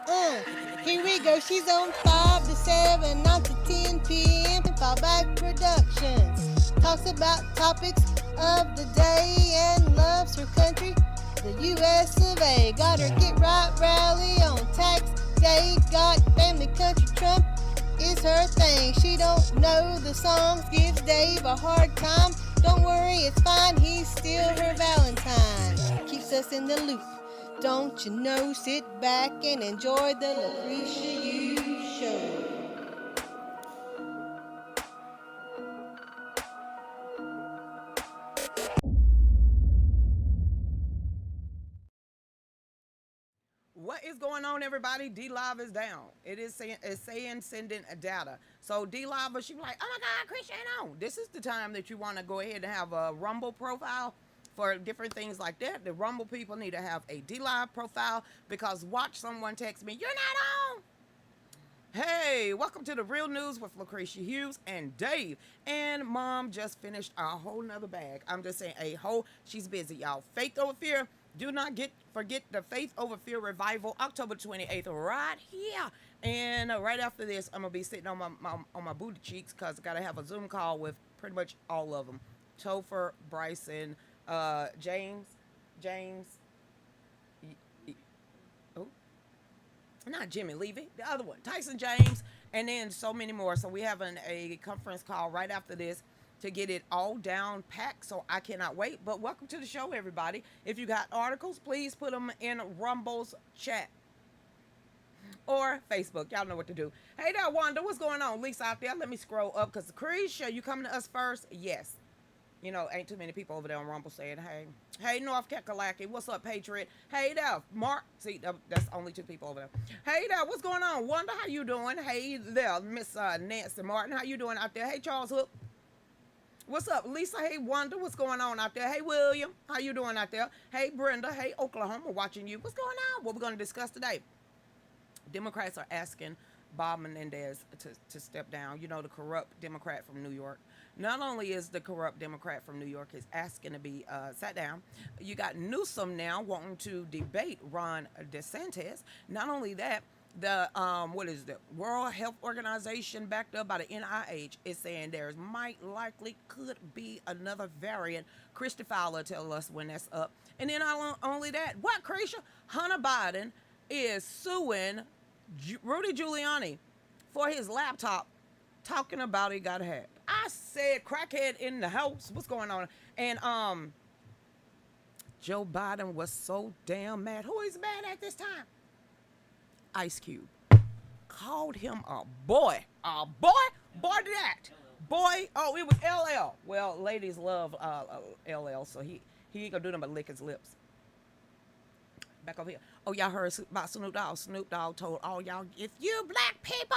Uh, Here we go. She's on 5 to 7, 9 to 10 p.m. Fallback Productions. Talks about topics of the day and loves her country, the U.S. of A. Got her Get Right rally on tax day. Got family country Trump is her thing. She don't know the songs, gives Dave a hard time. Don't worry, it's fine, he's still her Valentine. Keeps us in the loop. Don't you know? Sit back and enjoy the Lucretia Hughes Show. What is going on, everybody? D Live is down. It's saying sending a data. So D Live, she be like, oh my God, Christian, on. This is the time that you want to go ahead and have a Rumble profile for different things like that. The Rumble people need to have a D Live profile because watch someone text me, you're not on. Hey, welcome to the Real News with Lucretia Hughes and Dave. And Mom just finished a whole nother bag. I'm just saying she's busy, y'all. Faith over fear. Do not forget the Faith Over Fear Revival, October 28th, right here. And right after this, I'm gonna be sitting on my booty cheeks because I gotta have a Zoom call with pretty much all of them. Topher, Bryson, James, oh, not Jimmy Levy, the other one, Tyson James, and then so many more. So we having a conference call right after this to get it all down packed. So I cannot wait. But welcome to the show, everybody. If you got articles, please put them in Rumble's chat or Facebook. Y'all know what to do. Hey there, Wanda. What's going on? Lisa out there. Let me scroll up because the Creed show, you coming to us first? Yes. You know, ain't too many people over there on Rumble saying, hey. Hey, North Kakalaki. What's up, Patriot? Hey there, Mark. See, that's only 2 people over there. Hey there, what's going on? Wanda, how you doing? Hey there, Miss Nancy Martin. How you doing out there? Hey, Charles Hook. What's up, Lisa? Hey, Wanda. What's going on out there? Hey, William. How you doing out there? Hey, Brenda. Hey, Oklahoma. Watching you. What's going on? What we're going to discuss today? Democrats are asking Bob Menendez to step down. You know, the corrupt Democrat from New York. Not only is the corrupt Democrat from New York is asking to be sat down, you got Newsom now wanting to debate Ron DeSantis. Not only that, the what is the World Health Organization backed up by the NIH is saying there's might likely could be another variant. Christy Fowler tell us when that's up. And then not only that, what Cretia? Hunter Biden is suing Rudy Giuliani for his laptop talking about he got hacked. I said crackhead in the house. What's going on? And Joe Biden was so damn mad. Who is mad at this time? Ice Cube called him a boy. A boy? Boy that. Boy. Oh, it was LL. Well, ladies love LL, so he ain't gonna do nothing but lick his lips. Back over here. Oh, y'all heard about Snoop Dogg. Snoop Dogg told all y'all, if you black people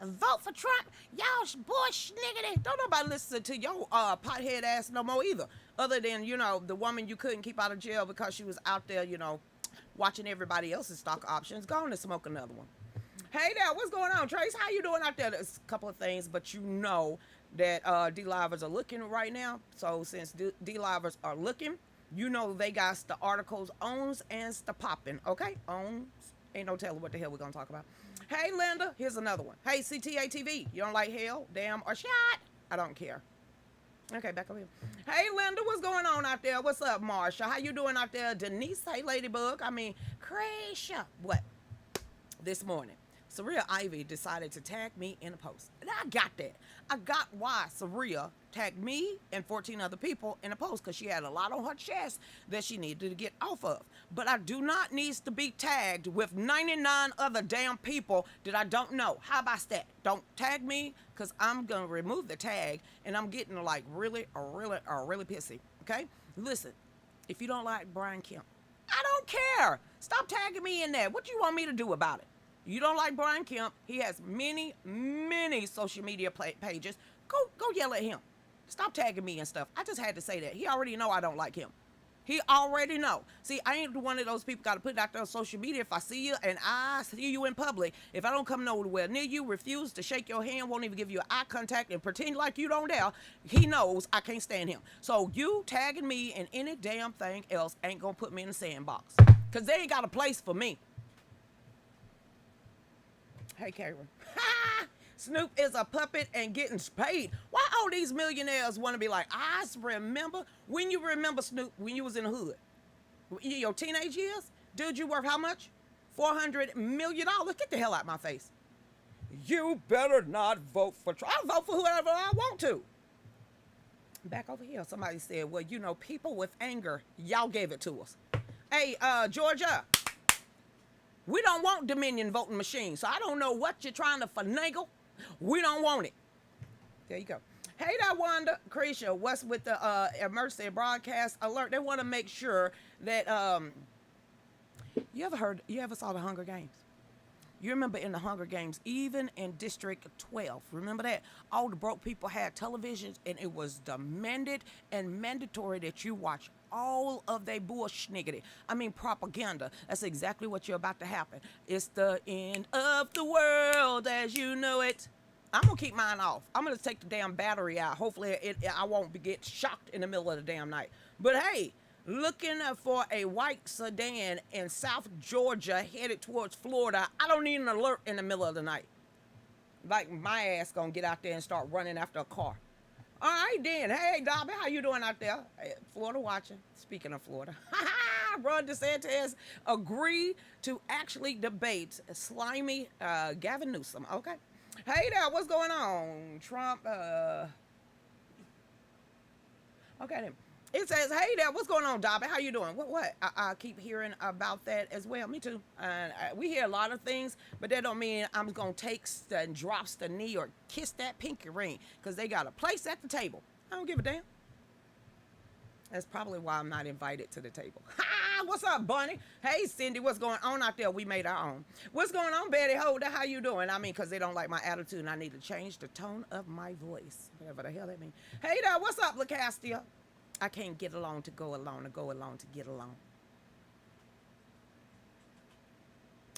vote for Trump, y'all bush niggity. Don't nobody listen to your pothead ass no more either. Other than, the woman you couldn't keep out of jail because she was out there, watching everybody else's stock options. Go on and smoke another one. Hey there, what's going on, Trace? How you doing out there? There's a couple of things, but you know that D-Livers are looking right now. So since D-Livers are looking, they got the articles owns and the popping, okay? Owns. Ain't no telling what the hell we're going to talk about. Hey, Linda, here's another one. Hey, CTA TV, you don't like hell, damn, or shot? I don't care. Okay, back over here. Hey, Linda, what's going on out there? What's up, Marsha? How you doing out there? Denise, hey, Ladybug. Cretia. What? This morning, Saria Ivy decided to tag me in a post. And I got that. I got why Saria tagged me and 14 other people in a post, because she had a lot on her chest that she needed to get off of. But I do not need to be tagged with 99 other damn people that I don't know. How about that? Don't tag me, because I'm going to remove the tag, and I'm getting really pissy. Okay? Listen, if you don't like Brian Kemp, I don't care. Stop tagging me in there. What do you want me to do about it? You don't like Brian Kemp. He has many social media pages. Go yell at him. Stop tagging me and stuff. I just had to say that. He already know I don't like him. He already know. See, I ain't one of those people got to put it out there on social media. If I see you and I see you in public, if I don't come nowhere near you, refuse to shake your hand, won't even give you eye contact, and pretend like you don't dare, he knows I can't stand him. So you tagging me and any damn thing else ain't going to put me in the sandbox, because they ain't got a place for me. Hey, Karen. Snoop is a puppet and getting paid. Why all these millionaires want to be like, I remember? When you remember, Snoop, when you was in the hood? In your teenage years? Dude, you worth how much? $400 million? Get the hell out of my face. You better not vote for Trump. I'll vote for whoever I want to. Back over here, somebody said, well, people with anger, y'all gave it to us. Hey, Georgia. We don't want Dominion voting machines, so I don't know what you're trying to finagle. We don't want it. There you go. Hey there, Wanda. Cretia, what's with the emergency broadcast alert? They want to make sure that, you ever saw the Hunger Games? You remember in the Hunger Games, even in District 12, remember that? All the broke people had televisions, and it was demanded and mandatory that you watch all of their bullshniggity. Propaganda. That's exactly what you're about to happen. It's the end of the world as you know it. I'm going to keep mine off. I'm going to take the damn battery out. Hopefully I won't get shocked in the middle of the damn night. But hey, looking for a white sedan in South Georgia headed towards Florida. I don't need an alert in the middle of the night. Like my ass going to get out there and start running after a car. All right, then. Hey, Dobby, how you doing out there? Hey, Florida watching. Speaking of Florida. Ron DeSantis agreed to actually debate slimy Gavin Newsom. Okay. Hey there, what's going on? Trump, okay then. It says, hey there, what's going on, Dobby? How you doing? What? I keep hearing about that as well. Me too. We hear a lot of things, but that don't mean I'm going to take and drops the knee or kiss that pinky ring, because they got a place at the table. I don't give a damn. That's probably why I'm not invited to the table. Ha! What's up, Bunny? Hey, Cindy, what's going on out there? We made our own. What's going on, Betty Holder? How you doing? Because they don't like my attitude, and I need to change the tone of my voice. Whatever the hell that means. Hey there, what's up, Lucastia? I can't get along to go along, or go along to get along.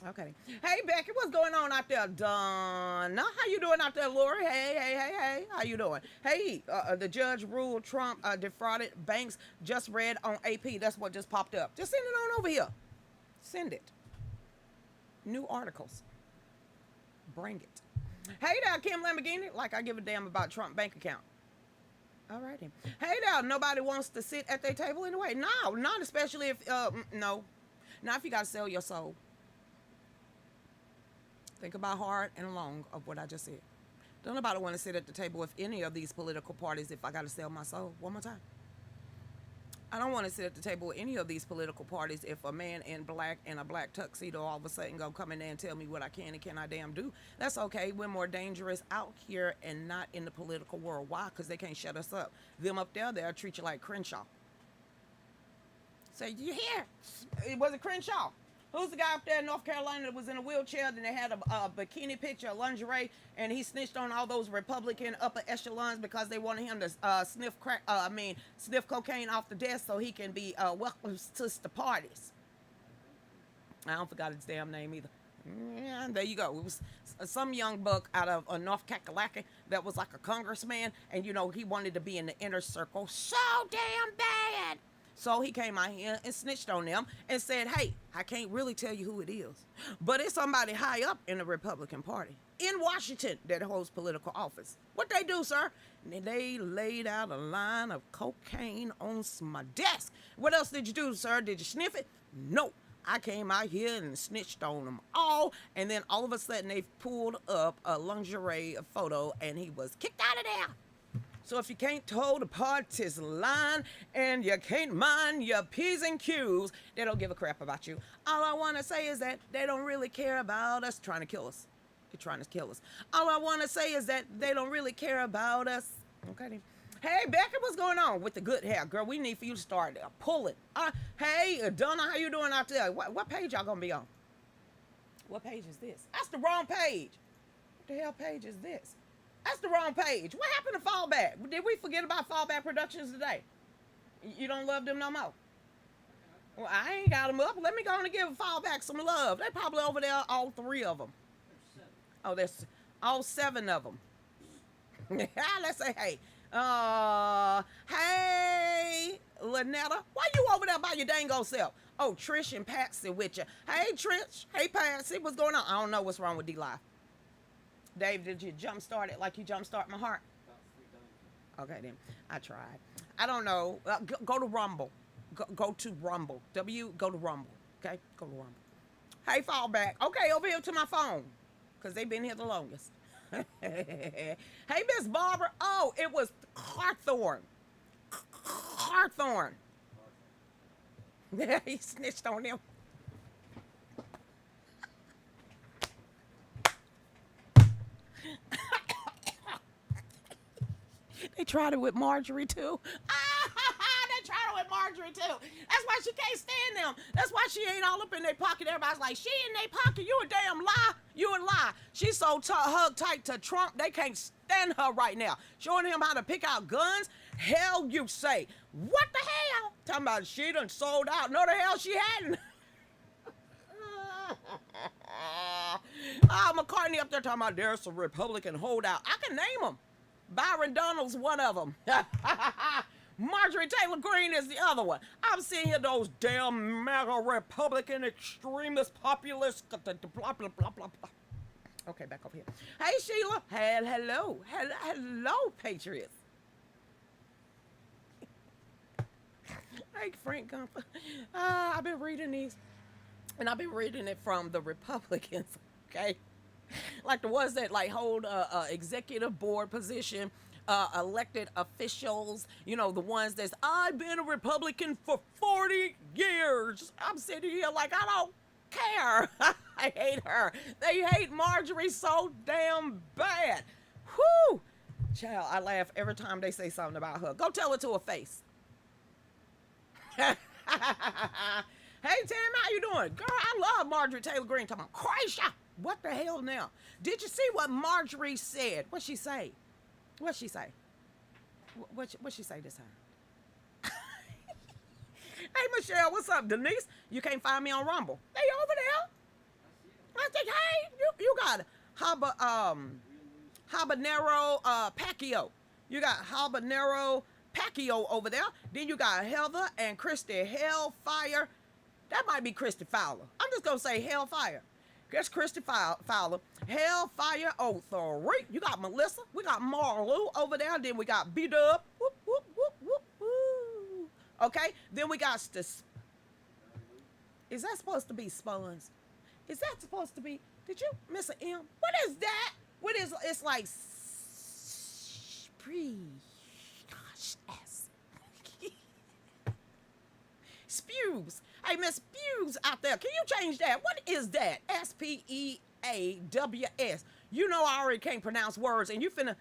Okay. Hey, Becky, what's going on out there? Donna, how you doing out there, Lori? Hey, hey, hey, hey. How you doing? Hey, the judge ruled Trump defrauded banks. Just read on AP. That's what just popped up. Just send it on over here. Send it. New articles. Bring it. Hey there, Kim Lamborghini. Like I give a damn about Trump bank account. All righty. Hey there, nobody wants to sit at their table anyway. No, not especially if, no. Not if you got to sell your soul. Think about hard and long of what I just said. Don't nobody want to sit at the table with any of these political parties if I got to sell my soul. One more time. I don't want to sit at the table with any of these political parties if a man in black and a black tuxedo all of a sudden go come in there and tell me what I can and cannot damn do. That's okay. We're more dangerous out here and not in the political world. Why? Because they can't shut us up. Them up there, they'll treat you like Crenshaw. Say, you here? It wasn't Crenshaw. Who's the guy up there in North Carolina that was in a wheelchair? Then they had a bikini picture, a lingerie, and he snitched on all those Republican upper echelons because they wanted him to sniff cocaine off the desk so he can be welcome to the parties. I don't forgot his damn name either. Yeah, there you go. It was some young buck out of North Kakalaki that was like a congressman, and you know he wanted to be in the inner circle so damn bad. So he came out here and snitched on them and said, hey, I can't really tell you who it is, but it's somebody high up in the Republican Party in Washington that holds political office. What they do, sir? They laid out a line of cocaine on my desk. What else did you do, sir? Did you sniff it? No. I came out here and snitched on them all, and then all of a sudden they pulled up a lingerie photo and he was kicked out of there. So if you can't toe the party's line and you can't mind your P's and Q's, they don't give a crap about you. All I want to say is that they don't really care about us trying to kill us. They're trying to kill us. All I want to say is that they don't really care about us. Okay. Hey, Becky, what's going on with the good hair? Girl, we need for you to start pulling. Hey, Donna, how you doing out there? What page y'all going to be on? What page is this? That's the wrong page. What the hell page is this? That's the wrong page. What happened to Fallback? Did we forget about Fallback Productions today? You don't love them no more? Well, I ain't got them up. Let me go and give Fallback some love. They probably over there, all three of them. Oh, there's all seven of them. Let's say hey. Hey, Lynetta. Why you over there by your dango self? Oh, Trish and Patsy with you. Hey, Trish. Hey, Patsy. What's going on? I don't know what's wrong with D-Live. Dave, did you jumpstart it like you jumpstart my heart? Okay, then. I tried. I don't know. Go to Rumble. Go to Rumble. Go to Rumble. Okay? Go to Rumble. Hey, Fallback. Okay, over here to my phone. Because they've been here the longest. Hey, Miss Barbara. Oh, it was Hawthorne. Hawthorne. He snitched on them. They tried it with Marjorie too. They tried it with Marjorie too. That's why she can't stand them. That's why she ain't all up in their pocket. Everybody's like, she in their pocket. You a damn lie. You a lie. She's so hugged tight to Trump, they can't stand her right now. Showing him how to pick out guns. Hell, you say. What the hell? Talking about she done sold out. No, the hell she hadn't. McCartney up there talking about there's a Republican holdout. I can name them. Byron Donald's one of them. Marjorie Taylor Greene is the other one. I'm seeing here those damn MAGA Republican extremist populists. Blah, blah, blah, blah, blah. Okay, back over here. Hey, Sheila. Hello. Hello, Patriots. Hey, Frank Gunther. I've been reading these, and I've been reading it from the Republicans, okay? Like the ones that like hold a executive board position, elected officials, you know, the ones that's, I've been a Republican for 40 years. I'm sitting here like, I don't care. I hate her. They hate Marjorie so damn bad. Whew. Child, I laugh every time they say something about her. Go tell it to her face. Hey, Tam, how you doing? Girl, I love Marjorie Taylor Greene. Talking about Christ. What the hell now? Did you see what Marjorie said? What'd she say? What'd she say? What'd she say this time? Hey, Michelle, what's up? Denise, you can't find me on Rumble. They over there. think, hey, you got Habanero Pacquiao. You got Habanero Pacquiao over there. Then you got Heather and Christy Hellfire. That might be Christy Fowler. I'm just going to say Hellfire. That's Christy Fowler. Hellfire 03. You got Melissa. We got Marlou over there. Then we got B-Dub. Whoop, whoop, whoop, whoop, whoop. Okay. Then we got is that supposed to be Spuns? Is that supposed to be? Did you miss an M? What is that? What is? It's like Spews. Hey, Miss Spews out there, can you change that? What is that? Speaws. You know I already can't pronounce words, and you finna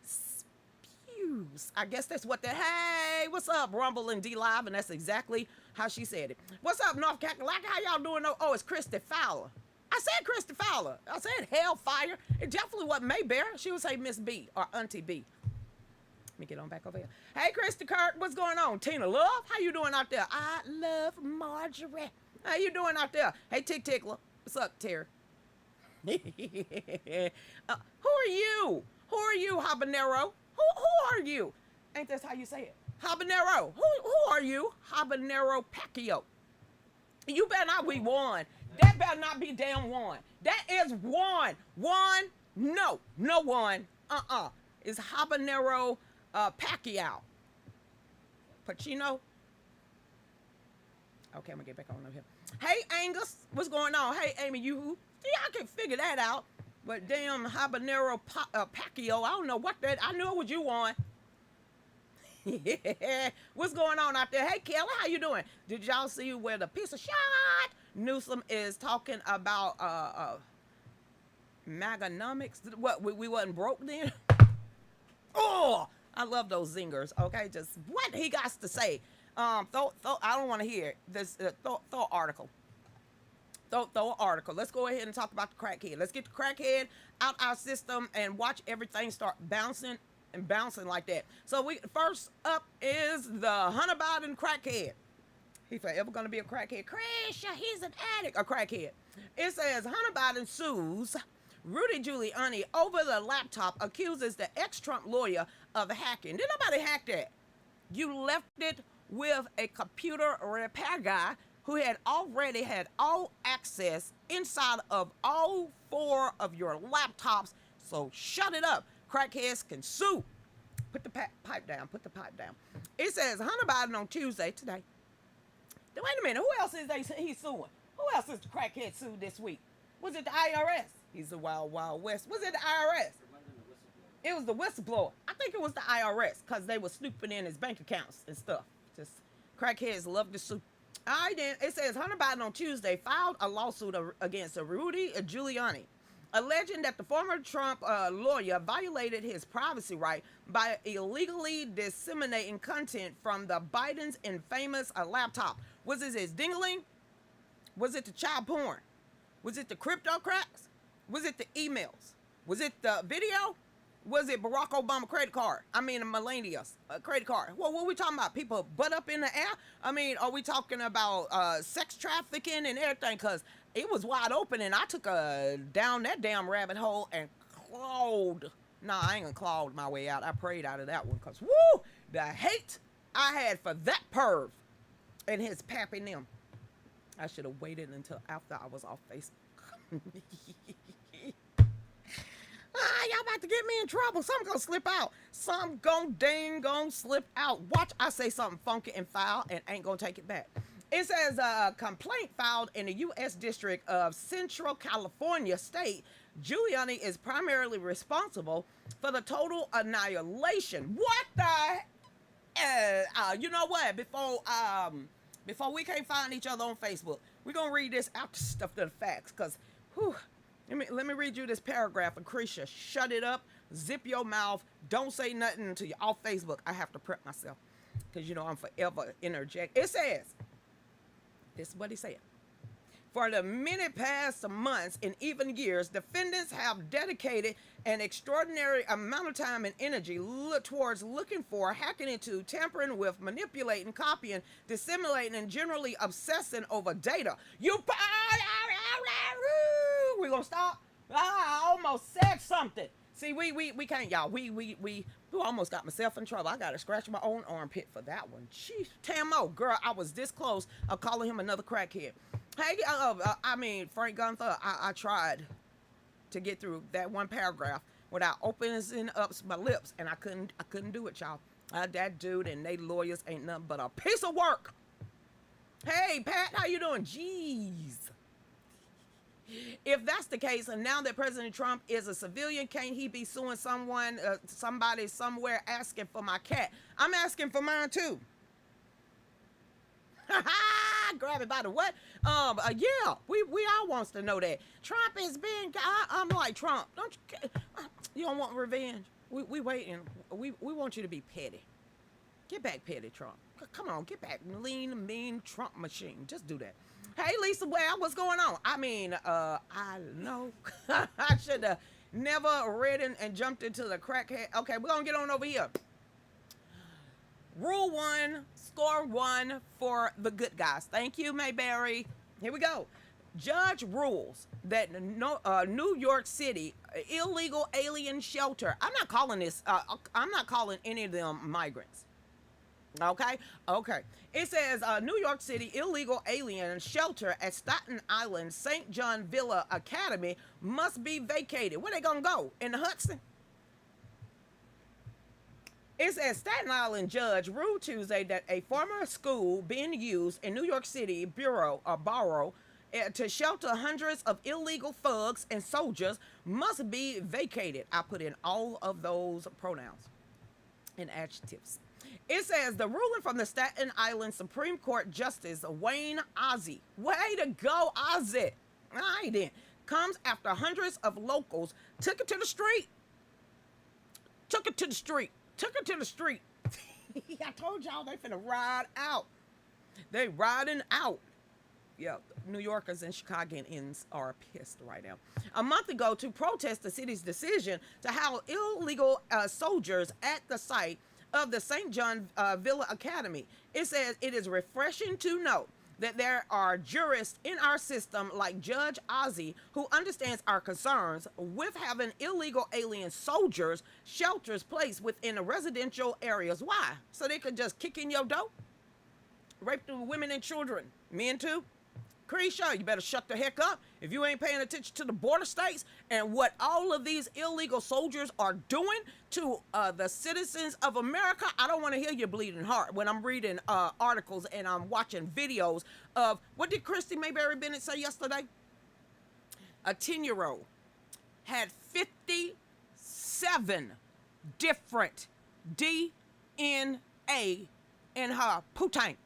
Spews. I guess that's what hey, what's up, Rumble and D Live? And that's exactly how she said it. What's up, North Carolina? How y'all doing? Oh, it's Christy Fowler. I said Christy Fowler. I said Hellfire. It definitely wasn't Maybear. She would say Miss B or Auntie B. Let me get on back over here. Hey, Christy Kirk, what's going on? Tina Love, how you doing out there? I love Marjorie. How you doing out there? Hey, Tick Tickler. What's up, Terry? Who are you? Who are you, Habanero? Who are you? Ain't that how you say it? Habanero. Who are you? Habanero Pacquiao. You better not be one. That better not be damn one. That is one. One. No one. It's Habanero Pacquiao. Pacino. Okay, I'm gonna get back on over here. Hey, Angus, what's going on? Hey, Amy, you? See, I can figure that out. But damn Habanero Pacquiao, I don't know what that. I knew it was you on. What's going on out there? Hey, Kelly, how you doing? Did y'all see where the piece of shit Newsom is talking about Maganomics? What, we wasn't broke then? Oh, I love those zingers. Okay, just what he got to say. I don't want to hear it. This throw article. Throw article. Let's go ahead and talk about the crackhead. Let's get the crackhead out our system and watch everything start bouncing and bouncing like that. So first up is the Hunter Biden crackhead. He forever gonna be a crackhead. Krisha, he's an addict. A crackhead. It says Hunter Biden sues Rudy Giuliani over the laptop, accuses the ex-Trump lawyer of hacking. Did nobody hack that? You left it with a computer repair guy who had already had all access inside of all 4 of your laptops. So shut it up. Crackheads can sue. Put the pipe down. Put the pipe down. It says Hunter Biden on Tuesday today. Wait a minute. Who else is he's suing? Who else is the crackhead sued this week? Was it the IRS? He's the Wild Wild West. Was it the IRS? It was the whistleblower. I think it was the IRS because they were snooping in his bank accounts and stuff. Just crackheads love to sue. All right, then. It says Hunter Biden on Tuesday filed a lawsuit against Rudy Giuliani, alleging that the former Trump lawyer violated his privacy right by illegally disseminating content from the Biden's infamous laptop. Was it his dingling? Was it the child porn? Was it the crypto cracks? Was it the emails? Was it the video? Was it Barack Obama credit card? I mean, Melania's credit card. Well, what are we talking about? People butt up in the air? I mean, are we talking about sex trafficking and everything? Because it was wide open, and I took down that damn rabbit hole and clawed. Nah, I ain't gonna clawed my way out. I prayed out of that one because, woo, the hate I had for that perv and his pappy and them. I should have waited until after I was off Facebook. Y'all about to get me in trouble. Something gonna slip out. Some gonna slip out. Watch, I say something funky and foul and ain't gonna take it back. It says a complaint filed in the U.S. District of Central California State. Giuliani is primarily responsible for the total annihilation. What the? You know what? Before we can't find each other on Facebook, we're gonna read this after stuff to the facts, cause, whew. Let me read you this paragraph. Lucretia, shut it up. Zip your mouth. Don't say nothing until you're off Facebook. I have to prep myself because, you know, I'm forever interject. It says, this is what he said. For the many past months and even years, defendants have dedicated an extraordinary amount of time and energy towards looking for, hacking into, tampering with, manipulating, copying, disseminating, and generally obsessing over data. we gonna stop? I almost said something. See, we can't, y'all. We almost got myself in trouble. I got to scratch my own armpit for that one. Jeez. Tamo, girl, I was this close of calling him another crackhead. Hey, Frank Gunther, I tried to get through that one paragraph without opening up my lips, and I couldn't do it, y'all. That dude and they lawyers ain't nothing but a piece of work. Hey, Pat, how you doing? Jeez. If that's the case, and now that President Trump is a civilian, can't he be suing somebody somewhere asking for my cat? I'm asking for mine too. Grab it by the what? Yeah, we all wants to know that. Trump is being, I'm like, Trump, you don't want revenge? We waiting. We want you to be petty. Get back petty, Trump. Come on, get back lean, mean Trump machine. Just do that. Hey, Lisa Well, what's going on? I know. I should have never read and jumped into the crackhead. Okay, we're going to get on over here. Rule 1, score 1 for the good guys. Thank you, Mayberry. Here we go. Judge rules that New York City illegal alien shelter. I'm not calling any of them migrants. Okay. It says New York City illegal alien shelter at Staten Island St. John Villa Academy must be vacated. Where they gonna go? In the Hudson? It says Staten Island judge ruled Tuesday that a former school being used in New York City borough to shelter hundreds of illegal thugs and soldiers must be vacated. I put in all of those pronouns and adjectives. It says the ruling from the Staten Island Supreme Court Justice Wayne Ozzie, way to go, Ozzie, all right then, comes after hundreds of locals took it to the street. I told y'all they finna ride out. They riding out. Yeah, New Yorkers and Chicagoans are pissed right now. A month ago, to protest the city's decision to house illegal soldiers at the site of the St. John Villa Academy. It says it is refreshing to note that there are jurists in our system like Judge Ozzie who understands our concerns with having illegal alien soldiers shelters placed within the residential areas. Why? So they could just kick in your door? Rape the women and children. Men too? Creeshaw, you better shut the heck up if you ain't paying attention to the border states and what all of these illegal soldiers are doing to the citizens of America. I don't want to hear your bleeding heart when I'm reading articles and I'm watching videos of, what did Christy Mayberry Bennett say yesterday? A 10-year-old had 57 different DNA in her poo-tank.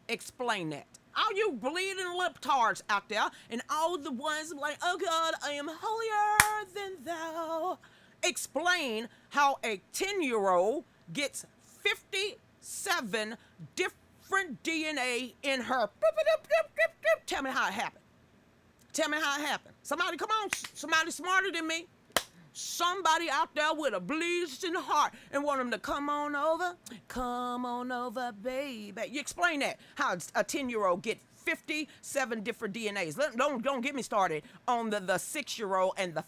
Explain that. All you bleeding lip-tards out there and all the ones like, oh God, I am holier than thou. Explain how a 10-year-old gets 57 different DNA in her. Tell me how it happened. Somebody, come on. Somebody smarter than me. Somebody out there with a bleeding heart and want them to come on over, baby. You explain that, how a 10-year-old get 57 different DNAs. Don't get me started on the 6-year-old and the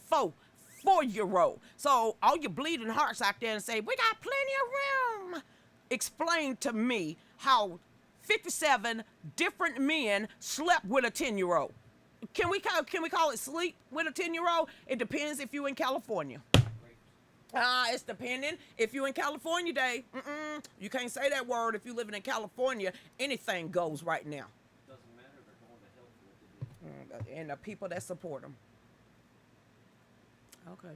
4-year-old. So all your bleeding hearts out there and say, we got plenty of room. Explain to me how 57 different men slept with a 10-year-old. Can we call it sleep with a 10-year-old? It depends if you in California. It's depending if you in California, Dave. You can't say that word if you living in California. Anything goes right now. Doesn't matter. They're going to hell for what they do. And the people that support them. Okay.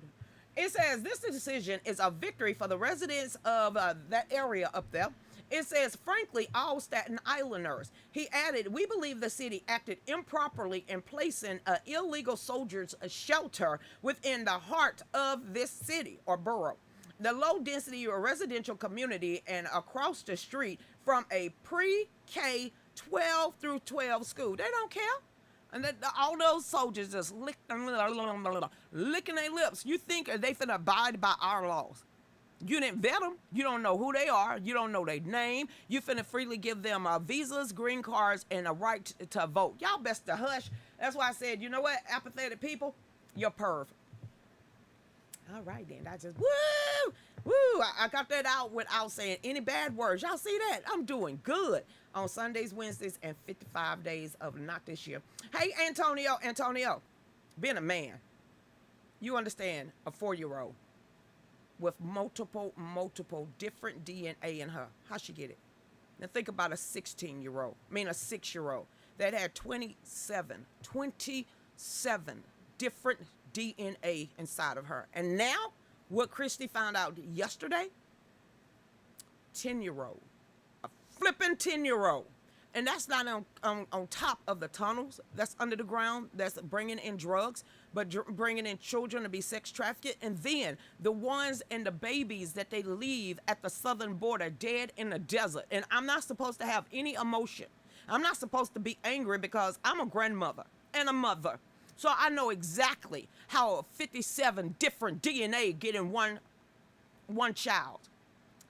It says this decision is a victory for the residents of that area up there. It says, frankly, all Staten Islanders. He added, we believe the city acted improperly in placing illegal soldiers' shelter within the heart of this city or borough. The low-density residential community and across the street from a pre-K 12 through 12 school. They don't care. And all those soldiers just licking their lips. You think they finna abide by our laws? You didn't vet them. You don't know who they are. You don't know their name. You finna freely give them visas, green cards, and a right to vote. Y'all best to hush. That's why I said, you know what, apathetic people, you're perv. All right, then. I just, woo. I got that out without saying any bad words. Y'all see that? I'm doing good on Sundays, Wednesdays, and 55 days of not this year. Hey, Antonio, being a man, you understand a 4-year-old with multiple different DNA in her. How she get it? Now think about a 6-year-old that had 27 different DNA inside of her. And now, what Christy found out yesterday, 10-year-old, a flipping 10-year-old. And that's not on top of the tunnels that's under the ground that's bringing in drugs, but bringing in children to be sex trafficked. And then the ones and the babies that they leave at the southern border dead in the desert. And I'm not supposed to have any emotion. I'm not supposed to be angry because I'm a grandmother and a mother. So I know exactly how 57 different DNA get in one child.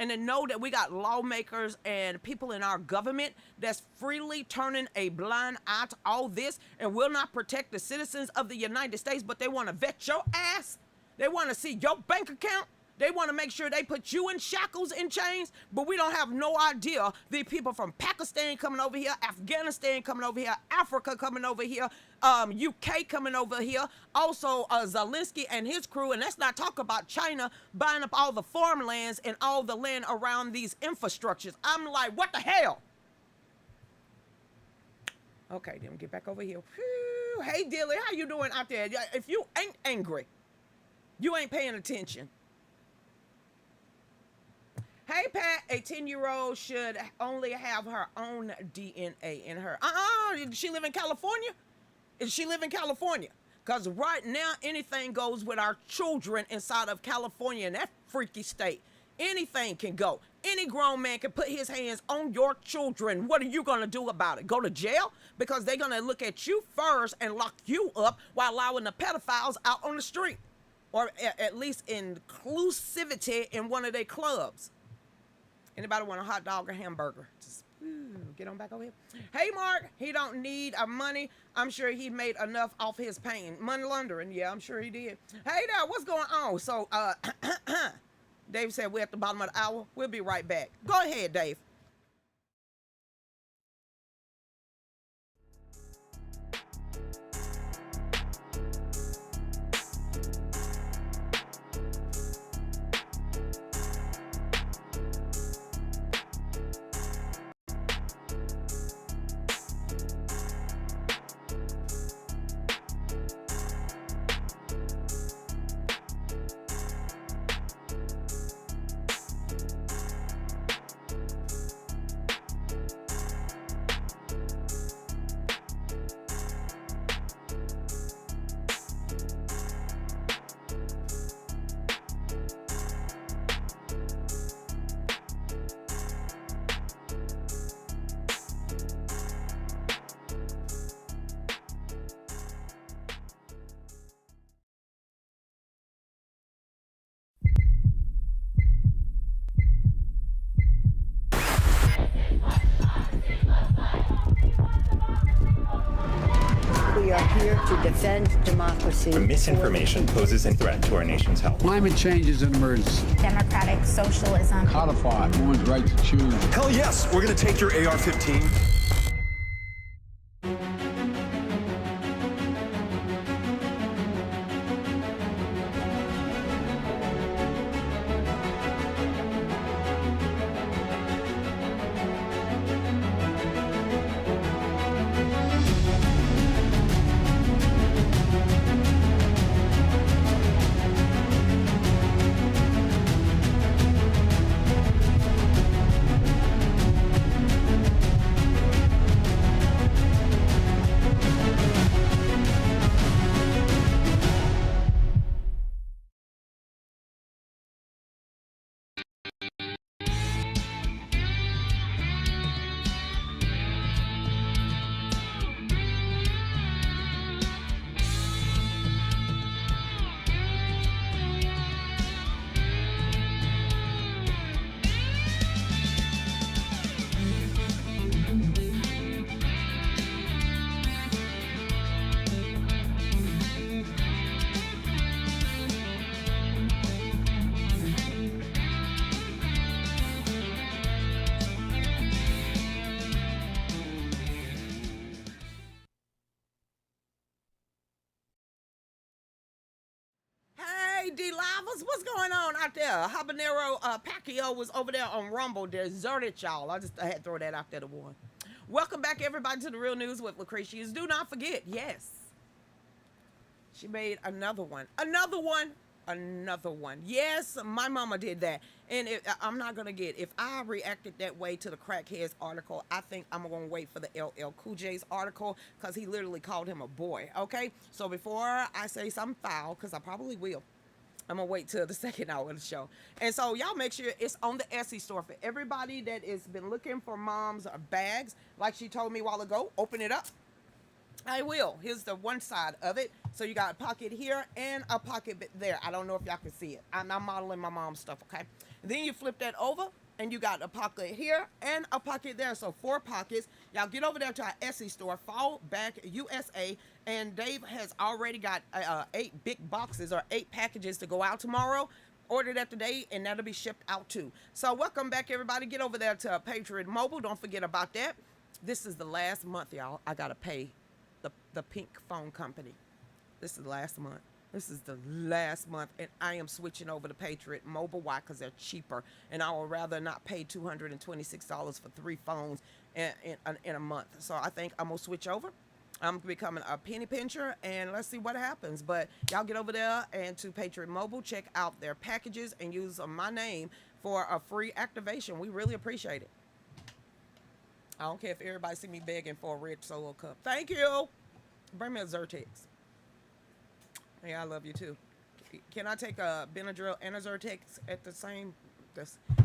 And to know that we got lawmakers and people in our government that's freely turning a blind eye to all this and will not protect the citizens of the United States, but they want to vet your ass. They want to see your bank account. They want to make sure they put you in shackles and chains, but we don't have no idea the people from Pakistan coming over here, Afghanistan coming over here, Africa coming over here, UK coming over here, also Zelensky and his crew, and let's not talk about China buying up all the farmlands and all the land around these infrastructures. I'm like, what the hell? Okay, then get back over here. Whew. Hey, Dilly, how you doing out there? If you ain't angry, you ain't paying attention. Hey, Pat, a 10-year-old should only have her own DNA in her. Does she live in California? Does she live in California? Because right now, anything goes with our children inside of California, in that freaky state. Anything can go. Any grown man can put his hands on your children. What are you going to do about it? Go to jail? Because they're going to look at you first and lock you up while allowing the pedophiles out on the street. Or at least inclusivity in one of their clubs. Anybody want a hot dog or hamburger? Just get on back over here. Hey, Mark, he don't need money. I'm sure he made enough off his pain. Money laundering, yeah, I'm sure he did. Hey there, what's going on? So, Dave said we're at the bottom of the hour. We'll be right back. Go ahead, Dave. We are here to defend democracy. Misinformation poses a threat to our nation's health. Climate change is an emergency. Democratic socialism. Codify one's right to choose. Hell yes, we're going to take your AR-15. Hey, D Livers, what's going on out there? Habanero Pacquiao was over there on Rumble, deserted y'all. I had to throw that out there to one. Welcome back, everybody, to the Real News with Lucretia Hughes. Do not forget, yes, she made another one. Yes, my mama did that. And I'm not going to get, if I reacted that way to the Crackheads article, I think I'm going to wait for the LL Cool J's article, because he literally called him a boy, okay? So before I say something foul, because I probably will, I'm going to wait till the second hour of the show. And so y'all make sure it's on the Etsy store for everybody that has been looking for mom's bags. Like she told me a while ago, open it up. I will. Here's the one side of it. So you got a pocket here and a pocket there. I don't know if y'all can see it. I'm modeling my mom's stuff, okay? And then you flip that over and you got a pocket here and a pocket there. So 4 pockets. Y'all get over there to our Etsy store, Fall Back USA. And Dave has already got 8 big boxes or 8 packages to go out tomorrow. Order that today and that'll be shipped out too. So welcome back, everybody. Get over there to Patriot Mobile. Don't forget about that. This is the last month, y'all. I got to pay the pink phone company. This is the last month. This is the last month, and I am switching over to Patriot Mobile. Why? Because they're cheaper, and I would rather not pay $226 for 3 phones in a month. So I think I'm gonna switch over. I'm becoming a penny pincher, and let's see what happens. But y'all get over there and to Patriot Mobile, check out their packages, and use my name for a free activation. We really appreciate it. I don't care if everybody see me begging for a red Solo cup. Thank you. Bring me a Zyrtex. Hey, I love you too. Can I take a Benadryl and a Zyrtex at the same?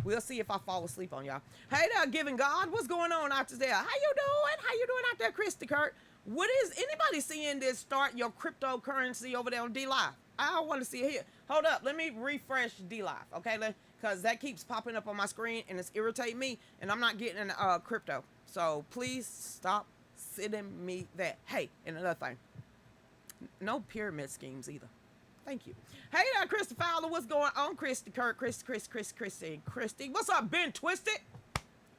We'll see if I fall asleep on y'all. Hey there, Giving God. What's going on out there? How you doing? How you doing out there, Christy Kurt? What is anybody seeing this start your cryptocurrency over there on D Live? I want to see it here. Hold up. Let me refresh D Live, okay? Because that keeps popping up on my screen and it's irritating me, and I'm not getting crypto. So please stop sending me that. Hey, and another thing, no pyramid schemes either. Thank you. Hey there, Christy Fowler. What's going on? Christy Kirk, Christy. What's up, Ben Twisted?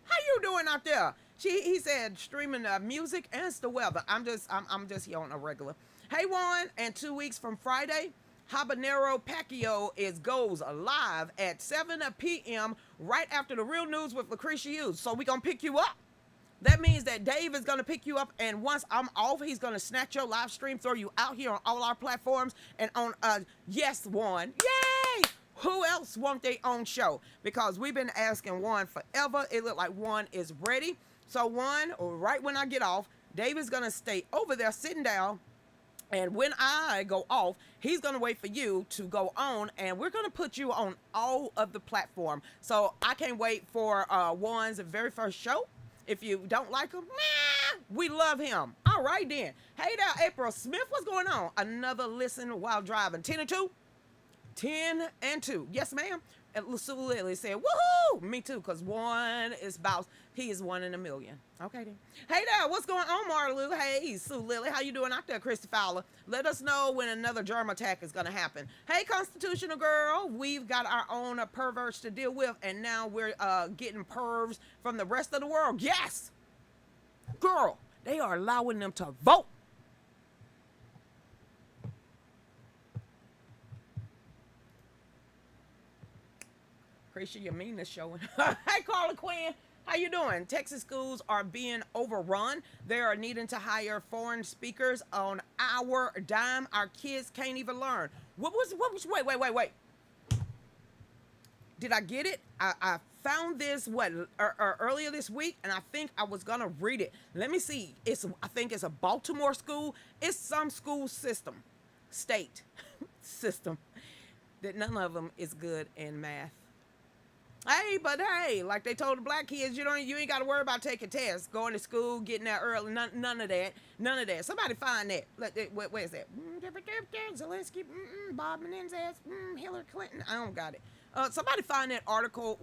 How you doing out there? He said streaming music and the weather. I'm just here on a regular. Hey, Juan, and 2 weeks from Friday, Habanero Pacquiao goes live at 7 p.m. right after the Real News with Lucretia Hughes. So we gonna pick you up. That means that Dave is going to pick you up, and once I'm off, he's going to snatch your live stream, throw you out here on all our platforms, and on, yes, Juan. Yay! Who else want their own show? Because we've been asking Juan forever. It looked like Juan is ready. So Juan, right when I get off, Dave is going to stay over there sitting down, and when I go off, he's going to wait for you to go on, and we're going to put you on all of the platform. So I can't wait for Juan's very first show. If you don't like him, nah, we love him. All right, then. Hey there, April Smith. What's going on? Another listen while driving. 10 and 2? 10 and 2. Yes, ma'am. And Sue Lily said, woohoo! Me too, because he is 1 in a million. Okay, then. Hey there, what's going on, Marlou? Hey, Sue Lily. How you doing out there, Christy Fowler? Let us know when another germ attack is going to happen. Hey, Constitutional Girl. We've got our own perverts to deal with, and now we're getting pervs from the rest of the world. Yes! Girl, they are allowing them to vote. Appreciate your meanness showing. Hey, Carla Quinn. How you doing? Texas schools are being overrun. They are needing to hire foreign speakers on our dime. Our kids can't even learn. Wait. Did I get it? I found this earlier this week, and I think I was gonna read it. Let me see. I think it's a Baltimore school. It's some school state system that none of them is good in math. Hey, but hey, like they told the black kids, you ain't got to worry about taking tests, going to school, getting there early. None of that. Somebody find that. Where's that? Zelensky, Bob Menendez, Hillary Clinton. I don't got it. Somebody find that article.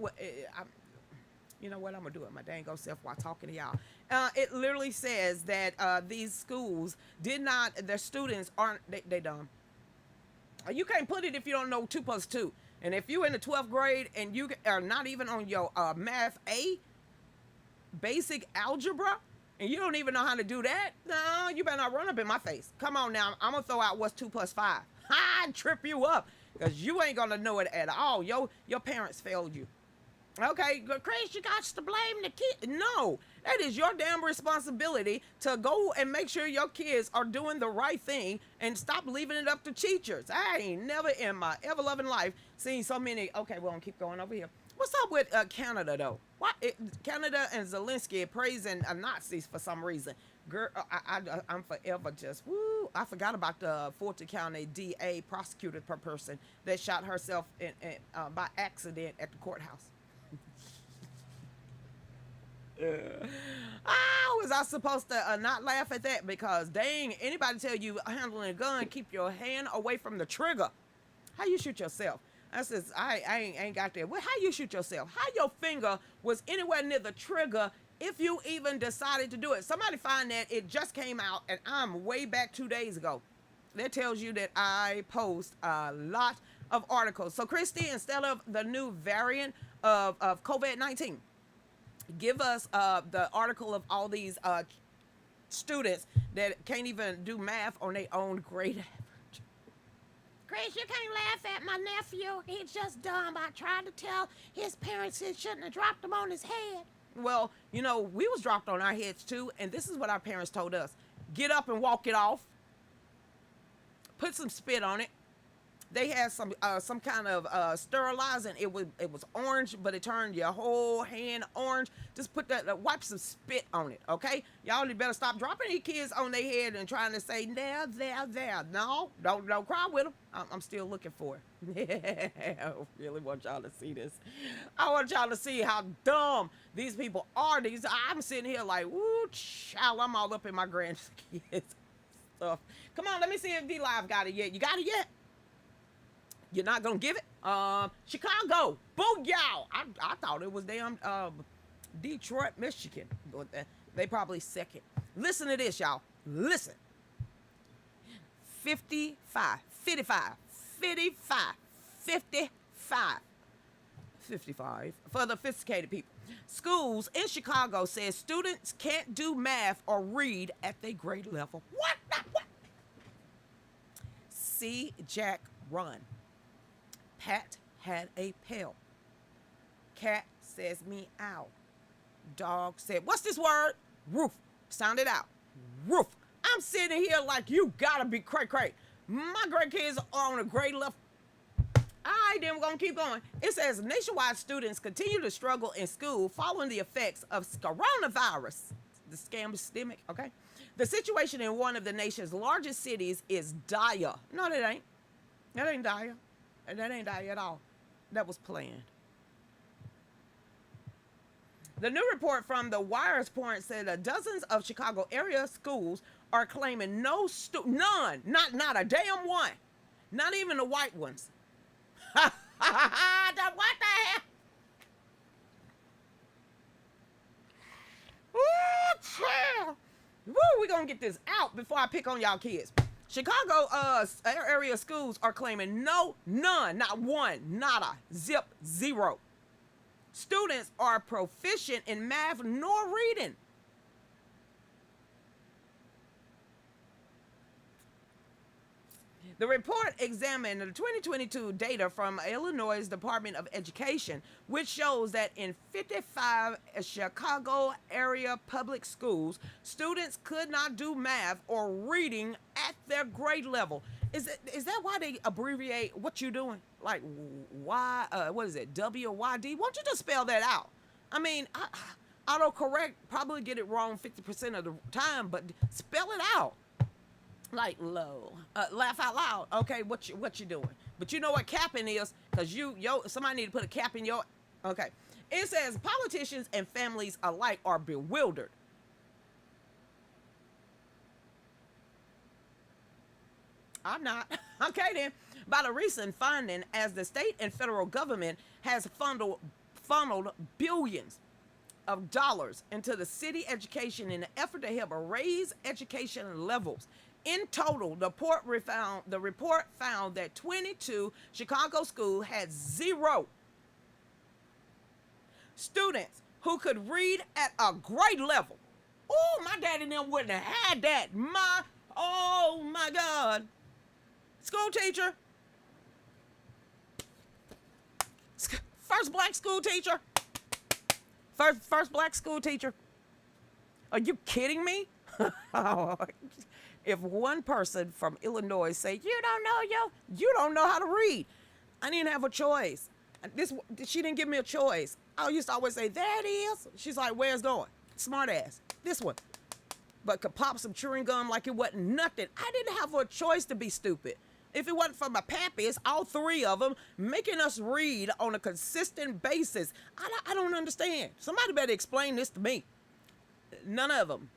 You know what? I'm gonna do it my dang old self while talking to y'all. It literally says that these schools their students aren't. They dumb. You can't put it if you don't know 2 plus 2. And if you're in the 12th grade and you are not even on your math A, basic algebra, and you don't even know how to do that, no, you better not run up in my face. Come on now. I'm going to throw out what's 2 plus 5. trip you up because you ain't gonna know it at all. Your parents failed you. Okay, Chris, you got to blame the kid. No, that is your damn responsibility to go and make sure your kids are doing the right thing and stop leaving it up to teachers. I ain't never in my ever-loving life seen so many. Okay, well, I'm keep going over here. What's up with Canada, though? Why Canada and Zelensky praising Nazis for some reason? Girl, I'm forever just, woo. I forgot about the Fulton County DA prosecuted per person that shot herself by accident at the courthouse. How was I supposed to not laugh at that? Because dang, anybody tell you handling a gun, keep your hand away from the trigger. How you shoot yourself? I says, I ain't got that. Well, how you shoot yourself? How your finger was anywhere near the trigger if you even decided to do it? Somebody find that. It just came out, and I'm way back 2 days ago. That tells you that I post a lot of articles. So, Christy, instead of the new variant of COVID-19, give us the article of all these students that can't even do math on their own grade average. Chris, you can't laugh at my nephew. He's just dumb. I tried to tell his parents he shouldn't have dropped him on his head. Well, you know, we was dropped on our heads too, and this is what our parents told us. Get up and walk it off. Put some spit on it. They had some kind of sterilizing. It was orange, but it turned your whole hand orange. Just put that, wipe some spit on it, okay? Y'all better stop dropping these kids on their head and trying to say, there. No, don't cry with them. I'm still looking for it. I really want y'all to see this. I want y'all to see how dumb these people are. I'm sitting here like, woo, child, I'm all up in my grandkids stuff. Come on, let me see if D-Live got it yet. You got it yet? You're not gonna give it? Chicago, booyah! I thought it was damn Detroit, Michigan. But they probably second. Listen to this, y'all. Listen. 55 for the sophisticated people. Schools in Chicago says students can't do math or read at their grade level. What? See Jack run. Pat had a pail. Cat says meow. Dog said, what's this word? Roof. Sound it out. Roof. I'm sitting here like you gotta be cray-cray. My grandkids are on a grade level. All right, then we're gonna keep going. It says nationwide students continue to struggle in school following the effects of coronavirus. The scam-stemic, okay? The situation in one of the nation's largest cities is dire. No, that ain't. That ain't dire. And that ain't dire at all. That was planned. The new report from the Wire's point said that dozens of Chicago area schools are claiming none, not a damn one, not even the white ones. What the hell? Ooh, child. Woo, we gonna get this out before I pick on y'all kids. Chicago area schools are claiming none, not one, nada, zip, zero. Students are proficient in math nor reading. The report examined the 2022 data from Illinois' Department of Education, which shows that in 55 Chicago area public schools, students could not do math or reading at their grade level. Is that why they abbreviate what you're doing? Like what is it, W-Y-D? Why don't you just spell that out? I mean, autocorrect probably get it wrong 50% of the time, but spell it out. Like low, laugh out loud. Okay, what you doing? But you know what capping is, because somebody need to put a cap in your. Okay, it says politicians and families alike are bewildered. I'm not. Okay then. By the recent finding, as the state and federal government has funneled billions of dollars into the city education in an effort to help raise education levels. In total, the report found that 22 Chicago schools had 0 students who could read at a grade level. Oh, my daddy and them wouldn't have had that. Oh my God. school teacher. First black school teacher. First black school teacher. Are you kidding me? If one person from Illinois say, you don't know how to read. I didn't have a choice. She didn't give me a choice. I used to always say, there it is. She's like, where's going? Smart ass. This one. But could pop some chewing gum like it wasn't nothing. I didn't have a choice to be stupid. If it wasn't for my pappies, all three of them, making us read on a consistent basis. I don't understand. Somebody better explain this to me. None of them.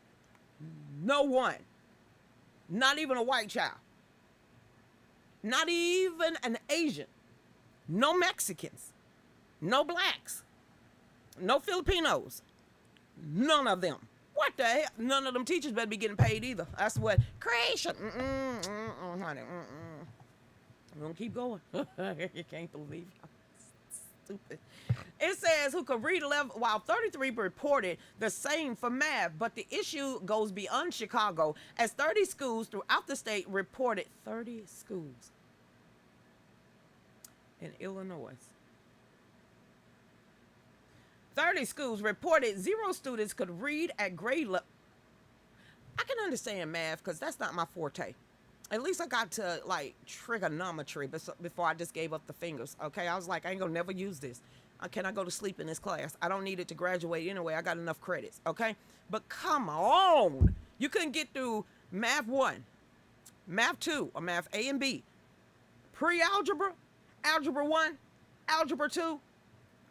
No one. Not even a white child. Not even an Asian. No Mexicans. No blacks. No Filipinos. None of them. What the hell? None of them teachers better be getting paid either. That's what creation. Honey. I'm gonna keep going. You can't believe how stupid. It says who could read 11, while 33 reported the same for math, but the issue goes beyond Chicago, as 30 schools throughout the state reported 30 schools in Illinois. 30 schools reported 0 students could read at grade level. I can understand math because that's not my forte. At least I got to like trigonometry before I just gave up the fingers. Okay, I was like, I ain't gonna never use this. Can I go to sleep in this class? I don't need it to graduate anyway. I got enough credits. Okay, but come on, you couldn't get through math 1, math 2, or math A and B, pre-algebra, algebra 1, algebra 2,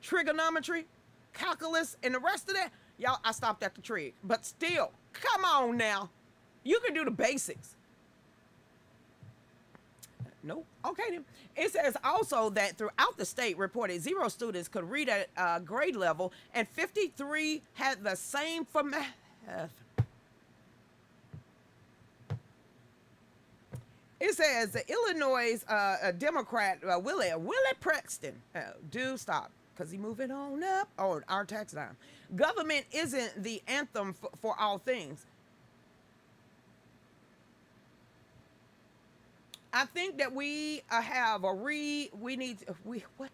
trigonometry, calculus, and the rest of that. Y'all, I stopped at the trig. But still, come on now, you can do the basics. Nope. Okay then. It says also that throughout the state reported 0 students could read at grade level, and 53 had the same for math. It says the Illinois Democrat Willie Preston. Do stop, because he moving on up. Oh, our tax dime. Government isn't the anthem for all things. I think that we have what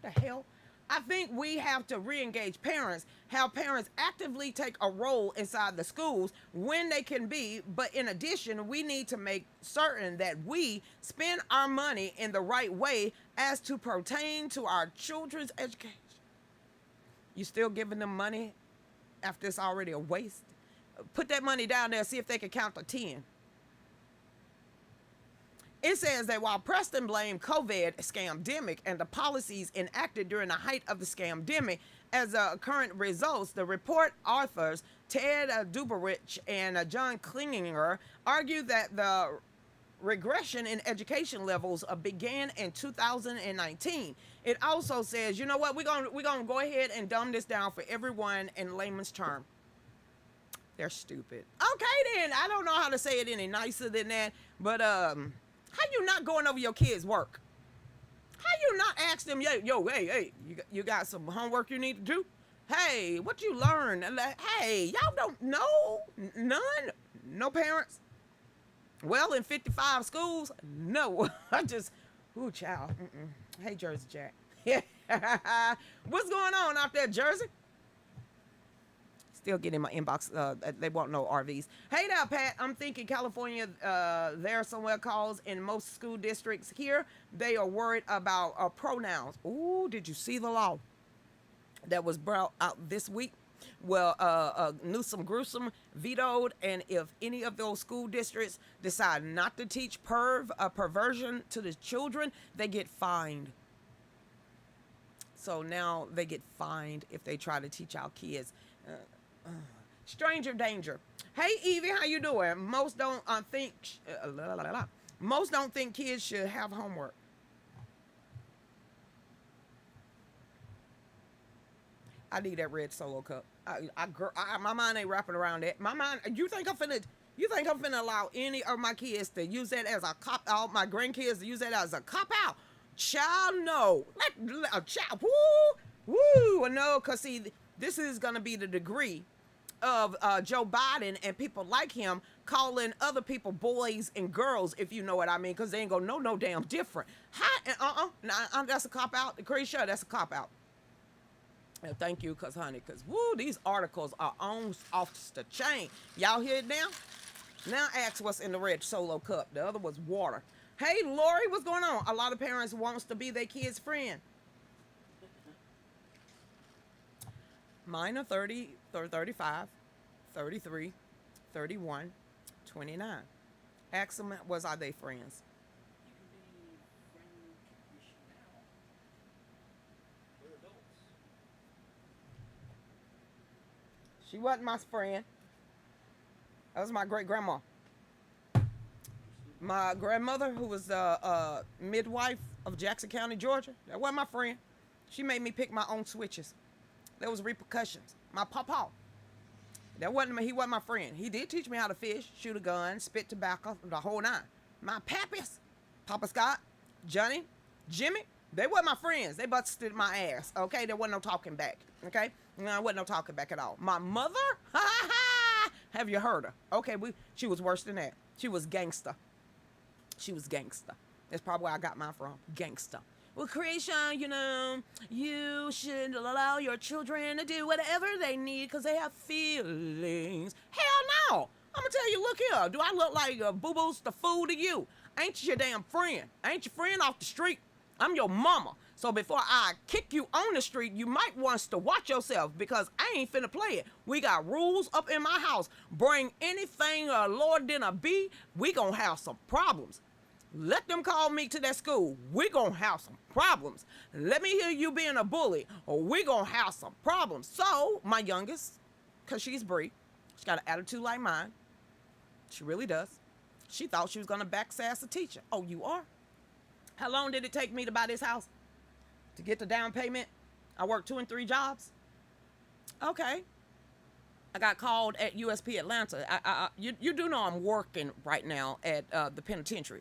the hell? I think we have to re-engage parents, have parents actively take a role inside the schools when they can be, but in addition, we need to make certain that we spend our money in the right way as to pertain to our children's education. You still giving them money after it's already a waste? Put that money down there, see if they can count to 10. It says that while Preston blamed COVID scamdemic and the policies enacted during the height of the scamdemic as current results, the report authors Ted Duberich and John Klinginger argue that the regression in education levels began in 2019. It also says, you know what, we're gonna go ahead and dumb this down for everyone in layman's term. They're stupid. Okay then, I don't know how to say it any nicer than that, but how you not going over your kids' work? How you not ask them, yo, hey, you got some homework you need to do? Hey, what you learn? Hey, y'all don't know? None? No parents? Well, in 55 schools? No. I just, ooh, child. Hey, Jersey Jack. What's going on out there, Jersey? Still getting my inbox. They won't know RVs. Hey now, Pat. I'm thinking California there somewhere calls in most school districts here. They are worried about pronouns. Ooh, did you see the law that was brought out this week? Well, Newsom Gruesome vetoed, and if any of those school districts decide not to teach perversion to the children, they get fined. So now they get fined if they try to teach our kids. Stranger danger. Hey Evie, how you doing? Most don't think kids should have homework. I need that red Solo cup. My mind ain't wrapping around that. My mind. You think I'm finna allow any of my kids to use that as a cop? All my grandkids to use that as a cop out? Child, no. Child, woo. No, cause see, this is gonna be the degree of Joe Biden and people like him calling other people boys and girls, if you know what I mean, because they ain't gonna know no damn different. Nah, that's a cop out. Lucretia, that's a cop out. Yeah, thank you, honey, because woo, these articles are off the chain. Y'all hear it now? Now ask what's in the red Solo cup. The other was water. Hey, Lori, what's going on? A lot of parents wants to be their kid's friend. Mine are 30, 35, 33, 31, 29. Ask them, are they friends? You can be friend-ish now. They're adults. She wasn't my friend. That was my great-grandma. My grandmother, who was the midwife of Jackson County, Georgia, that wasn't my friend. She made me pick my own switches. There was repercussions. My papa, he wasn't my friend. He did teach me how to fish, shoot a gun, spit tobacco, the whole nine. My pappies, Papa Scott, Johnny, Jimmy, they weren't my friends. They busted my ass, okay? There wasn't no talking back, okay? No, there wasn't no talking back at all. My mother, have you heard her? Okay, she was worse than that. She was gangster. She was gangster. That's probably where I got mine from, gangster. Well, Lucretia, you should allow your children to do whatever they need because they have feelings. Hell no. I'm going to tell you, look here. Do I look like boo-boos the fool to you? Ain't your damn friend. I ain't your friend off the street. I'm your mama. So before I kick you on the street, you might want to watch yourself because I ain't finna play it. We got rules up in my house. Bring anything Lord dinner be, we gonna have some problems. Let them call me to that school. We're going to have some problems. Let me hear you being a bully, or we're going to have some problems. So, my youngest, because she's Bree, she's got an attitude like mine. She really does. She thought she was going to backsass a teacher. Oh, you are? How long did it take me to buy this house? To get the down payment? I worked 2 and 3 jobs. Okay. I got called at USP Atlanta. You do know I'm working right now at the penitentiary.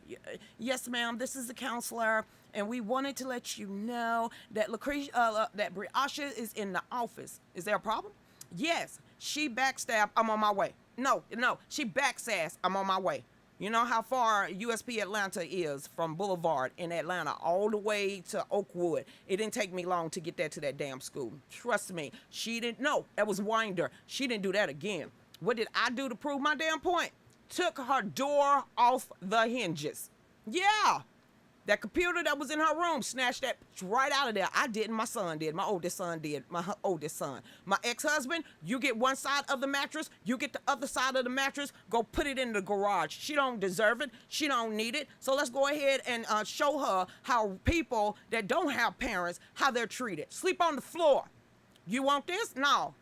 Yes, ma'am, this is the counselor, and we wanted to let you know that that Briasha is in the office. Is there a problem? Yes, she backstabbed. I'm on my way. No, she backsassed. I'm on my way. You know how far USP Atlanta is from Boulevard in Atlanta all the way to Oakwood. It didn't take me long to get there to that damn school. Trust me, she didn't. No, that was Winder. She didn't do that again. What did I do to prove my damn point? Took her door off the hinges. Yeah. That computer that was in her room, snatched that right out of there. I didn't. My son did. My oldest son did. My oldest son. My ex-husband, you get one side of the mattress, you get the other side of the mattress, go put it in the garage. She don't deserve it. She don't need it. So let's go ahead and show her how people that don't have parents, how they're treated. Sleep on the floor. You want this? No.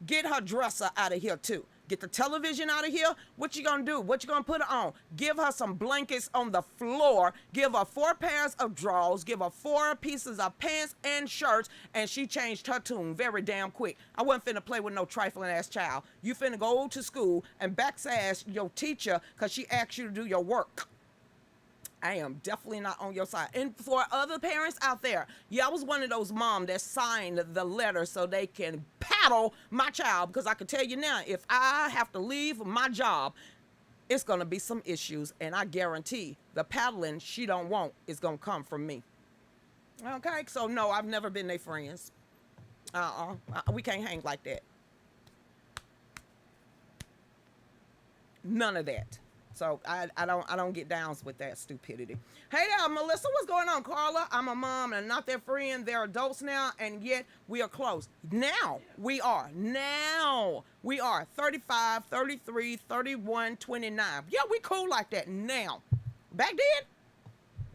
Get her dresser out of here, too. Get the television out of here. What you gonna do? What you gonna put her on? Give her some blankets on the floor. Give her 4 pairs of drawers. Give her 4 pieces of pants and shirts. And she changed her tune very damn quick. I wasn't finna play with no trifling ass child. You finna go to school and backsass your teacher because she asked you to do your work. I am definitely not on your side. And for other parents out there, yeah, I was one of those moms that signed the letter so they can paddle my child, because I can tell you now, if I have to leave my job, it's going to be some issues, and I guarantee the paddling she don't want is going to come from me. Okay, so no, I've never been their friends. We can't hang like that. None of that. So I don't get downs with that stupidity. Hey there, Melissa, what's going on? Carla, I'm a mom and not their friend. They're adults now, and yet we are close. Now we are 35, 33, 31, 29. Yeah, we cool like that now. Back then,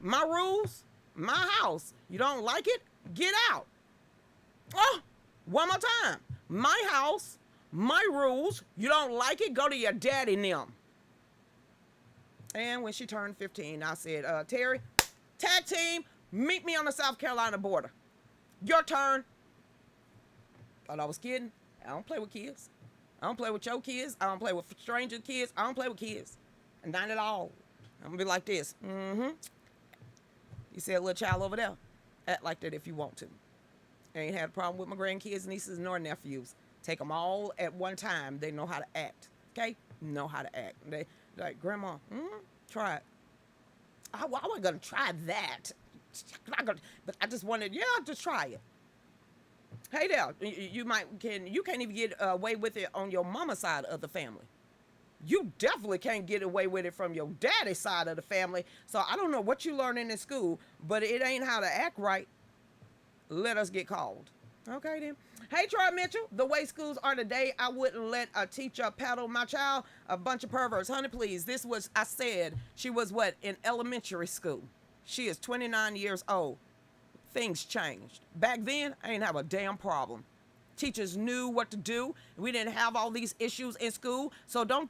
my rules, my house. You don't like it? Get out. Oh, one more time. My house, my rules. You don't like it? Go to your daddy and them. And when she turned 15, I said, Terry, tag team, meet me on the South Carolina border. Your turn. Thought I was kidding. I don't play with kids. I don't play with your kids. I don't play with stranger kids. I don't play with kids. And not at all. I'm going to be like this. You see a little child over there? Act like that if you want to. I ain't had a problem with my grandkids, nieces, nor nephews. Take them all at one time. They know how to act. Okay? Know how to act. They like, Grandma, try it. I wasn't going to try that. But I just wanted, just try it. Hey there, you can't even get away with it on your mama's side of the family. You definitely can't get away with it from your daddy's side of the family. So I don't know what you learning in school, but it ain't how to act right. Let us get called. Okay then. Hey Troy Mitchell, the way schools are today, I wouldn't let a teacher paddle my child. A bunch of perverts. Honey, please. This was, I said, she was what? In elementary school. She is 29 years old. Things changed. Back then, I didn't have a damn problem. Teachers knew what to do. We didn't have all these issues in school. So don't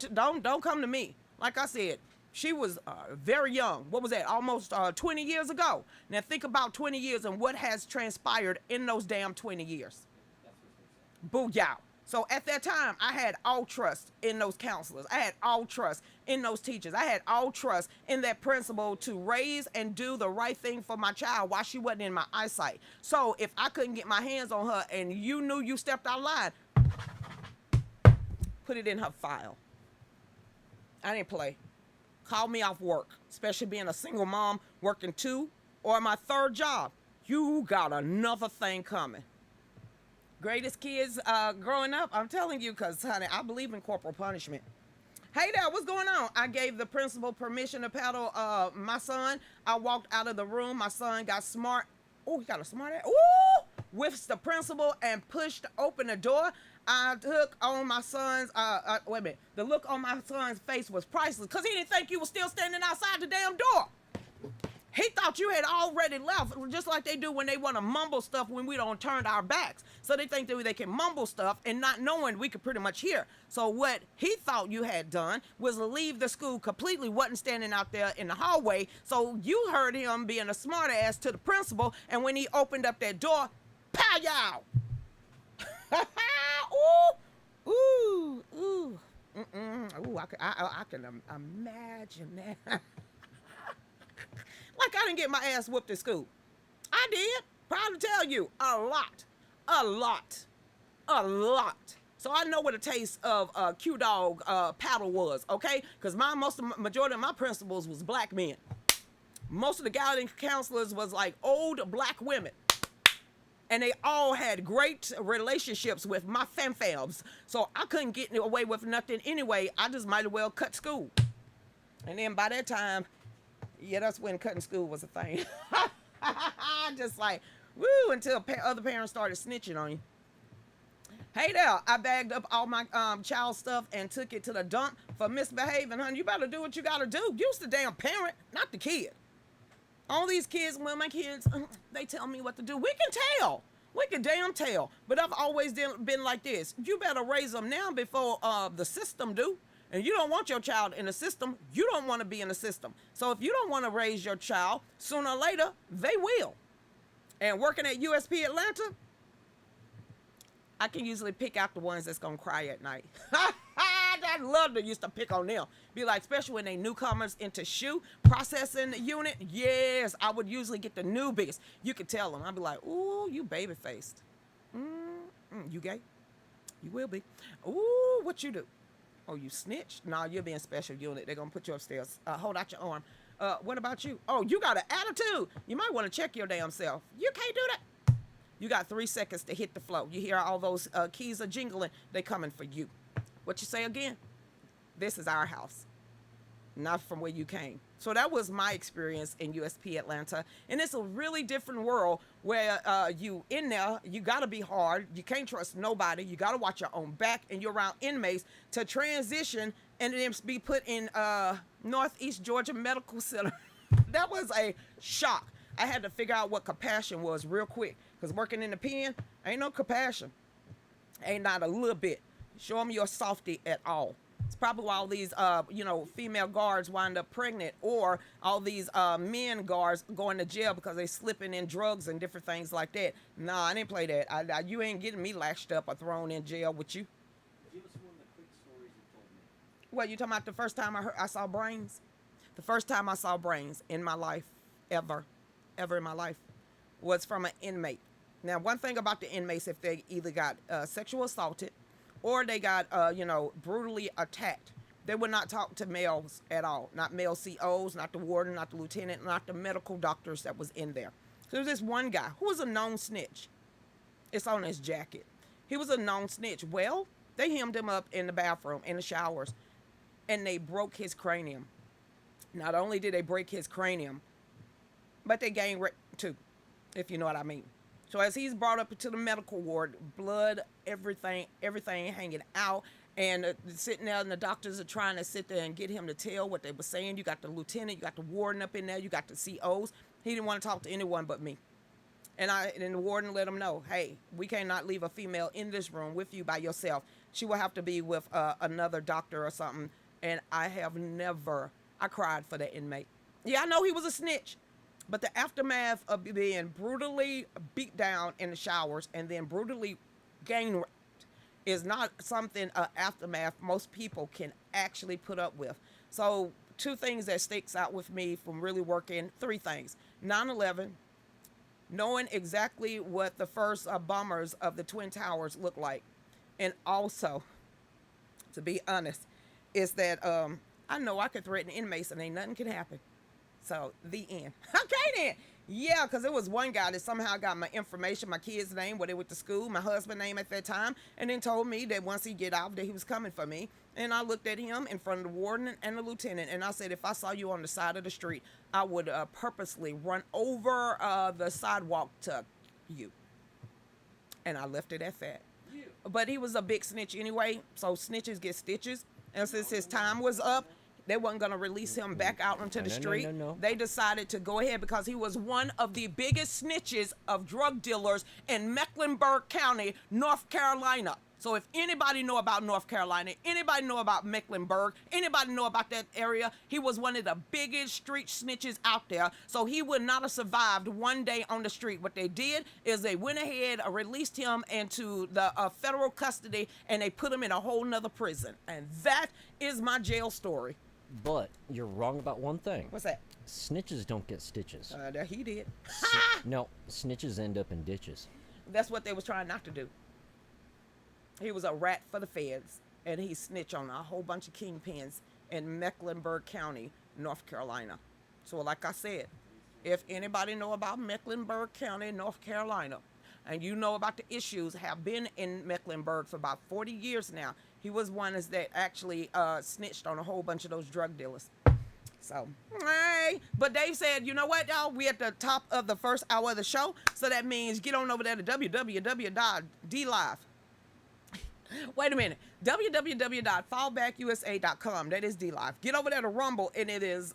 come to me. Like I said, she was very young. What was that? Almost 20 years ago. Now think about 20 years and what has transpired in those damn 20 years. Booyah. So at that time, I had all trust in those counselors. I had all trust in those teachers. I had all trust in that principal to raise and do the right thing for my child while she wasn't in my eyesight. So if I couldn't get my hands on her and you knew you stepped out of line, put it in her file. I didn't play. Call me off work, especially being a single mom working 2 or my 3rd job. You got another thing coming. Greatest kids growing up, I'm telling you, because, honey, I believe in corporal punishment. Hey there, what's going on? I gave the principal permission to paddle my son. I walked out of the room. My son got smart. Oh, he got a smart ass. Ooh! Whiffs the principal and pushed open the door. I took on my son's, wait a minute. The look on my son's face was priceless because he didn't think you were still standing outside the damn door. He thought you had already left, just like they do when they want to mumble stuff when we don't turn our backs. So they think that they can mumble stuff and not knowing we could pretty much hear. So what he thought you had done was leave the school completely, wasn't standing out there in the hallway. So you heard him being a smart ass to the principal, and when he opened up that door, pow yow! Ooh, ooh, ooh, ooh! I can imagine that. Like I didn't get my ass whooped at school. I did. Proud to tell you, a lot. So I know what a taste of Q-Dog paddle was, okay? Because majority of my principals was black men. Most of the guidance counselors was like old black women. And they all had great relationships with my fam-fams. So I couldn't get away with nothing anyway. I just might as well cut school. And then by that time, yeah, that's when cutting school was a thing. Just like, woo, until other parents started snitching on you. Hey there, I bagged up all my child stuff and took it to the dump for misbehaving, honey. You better do what you gotta do. You's the damn parent, not the kid. All these kids, well, my kids, they tell me what to do. We can tell. We can damn tell. But I've always been like this. You better raise them now before the system do. And you don't want your child in the system. You don't want to be in the system. So if you don't want to raise your child, sooner or later, they will. And working at USP Atlanta, I can usually pick out the ones that's going to cry at night. I love to used to pick on them. Be like, especially when they newcomers into shoe processing unit. Yes, I would usually get the newbies. You could tell them. I'd be like, ooh, you baby-faced. You gay? You will be. Ooh, what you do? Oh, you snitched? Nah, you'll be in special unit. They're going to put you upstairs. Hold out your arm. What about you? Oh, you got an attitude. You might want to check your damn self. You can't do that. You got 3 seconds to hit the flow. You hear all those keys are jingling. They coming for you. What you say again? This is our house. Not from where you came. So that was my experience in USP Atlanta. And it's a really different world where you in there, you got to be hard. You can't trust nobody. You got to watch your own back, and you're around inmates to transition and then be put in Northeast Georgia Medical Center. That was a shock. I had to figure out what compassion was real quick, because working in the pen, ain't no compassion. Ain't not a little bit. Show them you're softy at all. It's probably why all these, female guards wind up pregnant, or all these men guards going to jail because they slipping in drugs and different things like that. Nah, I didn't play that. You ain't getting me lashed up or thrown in jail with you. Give us one of the quick stories you told me. What, you talking about the first time I saw brains? The first time I saw brains in my life, ever in my life, was from an inmate. Now, one thing about the inmates, if they either got sexual assaulted, or they got, brutally attacked. They would not talk to males at all, not male COs, not the warden, not the lieutenant, not the medical doctors that was in there. So there was this one guy who was a known snitch. It's on his jacket. He was a known snitch. Well, they hemmed him up in the bathroom, in the showers, and they broke his cranium. Not only did they break his cranium, but they gang raped too, if you know what I mean. So as he's brought up into the medical ward, blood, everything hanging out, and sitting there, and the doctors are trying to sit there and get him to tell what they were saying. You got the lieutenant, you got the warden up in there, you got the COs. He didn't want to talk to anyone but me. And the warden let him know, hey, we cannot leave a female in this room with you by yourself. She will have to be with another doctor or something. And I cried for that inmate. Yeah, I know he was a snitch, but the aftermath of being brutally beat down in the showers and then brutally gang raped is not something, aftermath most people can actually put up with. So 2 things that sticks out with me from really working, 3 things. 9/11, knowing exactly what the first bombers of the Twin Towers look like. And also, to be honest, is that I know I could threaten inmates and ain't nothing can happen. So, the end. Okay then. Yeah, because there was one guy that somehow got my information, my kid's name, where they went to school, my husband's name at that time, and then told me that once he get out, that he was coming for me. And I looked at him in front of the warden and the lieutenant, and I said, if I saw you on the side of the street, I would purposely run over the sidewalk to you. And I left it at that. But he was a big snitch anyway, so snitches get stitches. And since his time was up, they wasn't going to release him back out onto the street. No. They decided to go ahead because he was one of the biggest snitches of drug dealers in Mecklenburg County, North Carolina. So if anybody know about North Carolina, anybody know about Mecklenburg, anybody know about that area, he was one of the biggest street snitches out there. So he would not have survived one day on the street. What they did is they went ahead, released him into the federal custody, and they put him in a whole nother prison. And that is my jail story. But you're wrong about one thing. What's that? Snitches don't get stitches. He did. No, snitches end up in ditches. That's what they was trying not to do. He was a rat for the feds, and he snitched on a whole bunch of kingpins in Mecklenburg County, North Carolina. So like I said, if anybody know about Mecklenburg County, North Carolina, and you know about the issues have been in Mecklenburg for about 40 years now, he was one that actually snitched on a whole bunch of those drug dealers. So, hey, but Dave said, you know what, y'all? We at the top of the first hour of the show, so that means get on over there to www.dlive. Wait a minute. www.fallbackusa.com. That is DLive. Get over there to Rumble, and it is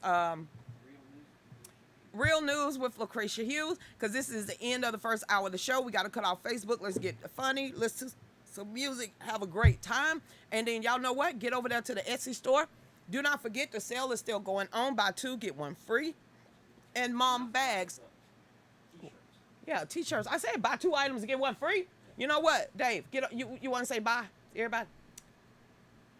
Real News with Lucretia Hughes, because this is the end of the first hour of the show. We got to cut off Facebook. Let's get funny. Listen to some music. Have a great time. And then y'all know what? Get over there to the Etsy store. Do not forget the sale is still going on. Buy 2, get 1 free. And mom bags. Yeah, t-shirts. I said buy 2 items and get 1 free. You know what, Dave? You want to say bye, everybody?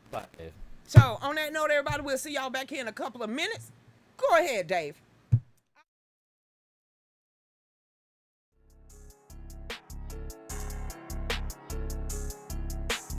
Bye, Dave. So, on that note, everybody, we'll see y'all back here in a couple of minutes. Go ahead, Dave.